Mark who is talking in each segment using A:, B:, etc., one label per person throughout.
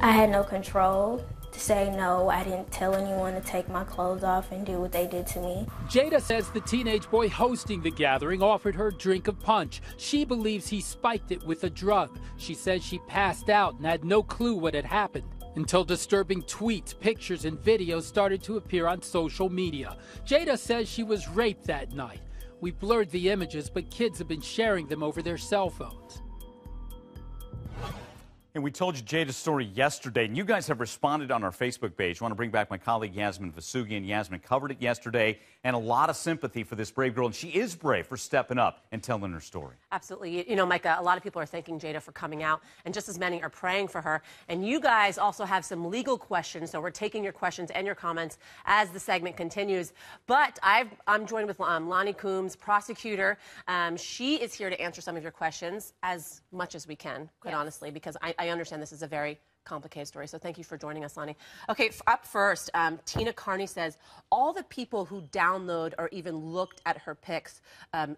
A: I had no control to say no. I didn't tell anyone to take my clothes off and do what they did to me.
B: Jada says the teenage boy hosting the gathering offered her a drink of punch. She believes he spiked it with a drug. She says she passed out and had no clue what had happened until disturbing tweets, pictures, and videos started to appear on social media. Jada says she was raped that night. We blurred the images, but kids have been sharing them over their cell phones.
C: And we told you Jada's story yesterday, and you guys have responded on our Facebook page. I want to bring back my colleague Yasmin Vasugian. Yasmin covered it yesterday, and a lot of sympathy for this brave girl, and she is brave for stepping up and telling her story.
D: Absolutely. You know, Micah, a lot of people are thanking Jada for coming out, and just as many are praying for her. And you guys also have some legal questions, so we're taking your questions and your comments as the segment continues. But I'm joined with Lonnie Coombs, prosecutor. She is here to answer some of your questions as much as we can, quite honestly, because I understand this is a very complicated story. So thank you for joining us, Lonnie. Okay, up first, Tina Carney says all the people who download or even looked at her pics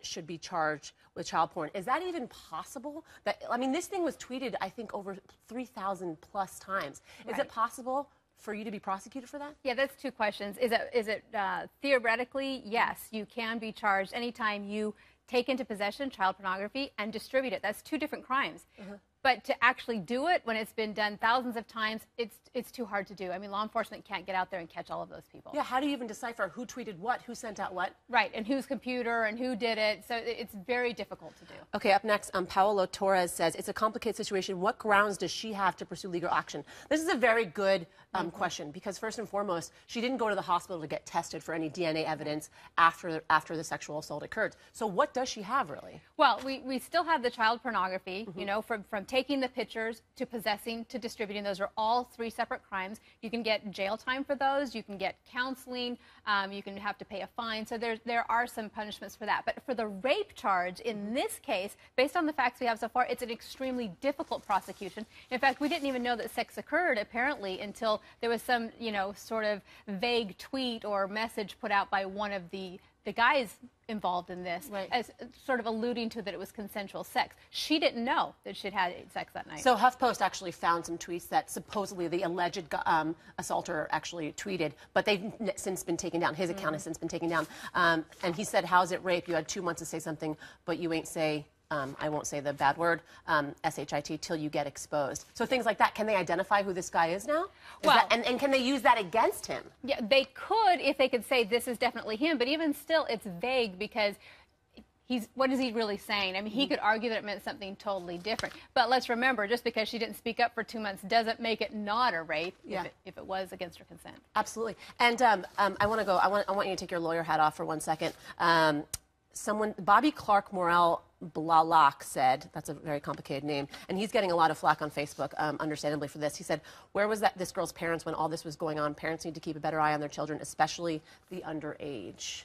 D: should be charged with child porn. Is that even possible? I mean, this thing was tweeted, I think, over 3,000 plus times. Is it possible for you to be prosecuted for that?
E: Yeah, that's two questions. Is it theoretically, yes, you can be charged anytime you take into possession child pornography and distribute it. That's two different crimes. But to actually do it when it's been done thousands of times, it's too hard to do. I mean, law enforcement can't get out there and catch all of those people.
D: Yeah, how do you even decipher who tweeted what, who sent out what?
E: Right, and whose computer and who did it. So it's very difficult to do.
D: Okay, up next, Paolo Torres says, it's a complicated situation. What grounds does she have to pursue legal action? This is a very good question, because first and foremost, she didn't go to the hospital to get tested for any DNA evidence after the sexual assault occurred. So what does she have, really?
E: Well, we still have the child pornography, you know, from taking the pictures to possessing to distributing. Those are all three separate crimes. You can get jail time for those. You can get counseling. You can have to pay a fine. So there are some punishments for that. But for the rape charge, in this case, based on the facts we have so far, it's an extremely difficult prosecution. In fact, we didn't even know that sex occurred, apparently, until there was some, you know, sort of vague tweet or message put out by one of the guys involved in this, as sort of alluding to that it was consensual sex. She didn't know that she'd had sex that night.
D: So HuffPost actually found some tweets that supposedly the alleged assaulter actually tweeted, but they've since been taken down. His account has since been taken down. And he said, how's it rape? You had 2 months to say something, but you ain't say, I won't say the bad word, S-H-I-T, till you get exposed. So things like that, can they identify who this guy is now? And can they use that against him?
E: Yeah, they could if they could say this is definitely him, but even still, it's vague because what is he really saying? I mean, he could argue that it meant something totally different. But let's remember, just because she didn't speak up for 2 months doesn't make it not a rape if it was against her consent.
D: Absolutely. And I want you to take your lawyer hat off for 1 second. Bobby Clark Morel Blalak said, that's a very complicated name, and he's getting a lot of flack on Facebook, understandably, for this. He said, where was this girl's parents when all this was going on? Parents need to keep a better eye on their children, especially the underage.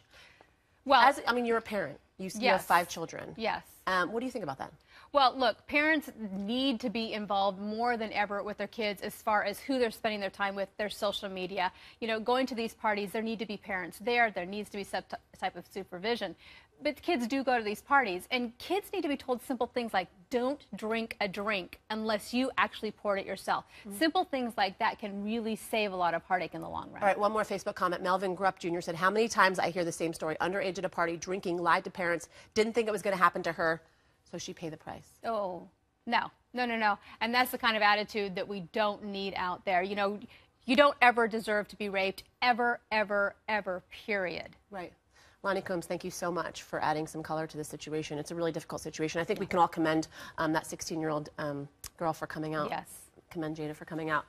D: Well, I mean, you're a parent. You have 5 children.
E: Yes.
D: What do you think about that?
E: Well, look, parents need to be involved more than ever with their kids as far as who they're spending their time with, their social media. You know, going to these parties, there need to be parents there. There needs to be some type of supervision. But kids do go to these parties, and kids need to be told simple things like, don't drink a drink unless you actually poured it yourself. Simple things like that can really save a lot of heartache in the long run.
D: All right, one more Facebook comment. Melvin Grupp Jr. said, how many times I hear the same story, underage at a party, drinking, lied to parents, didn't think it was going to happen to her, so she paid the price.
E: Oh, no. And that's the kind of attitude that we don't need out there. You know, you don't ever deserve to be raped, ever, ever, ever, period.
D: Right. Lonnie Coombs, thank you so much for adding some color to this situation. It's a really difficult situation. I think we can all commend that 16-year-old girl for coming out.
E: Yes.
D: Commend Jada for coming out.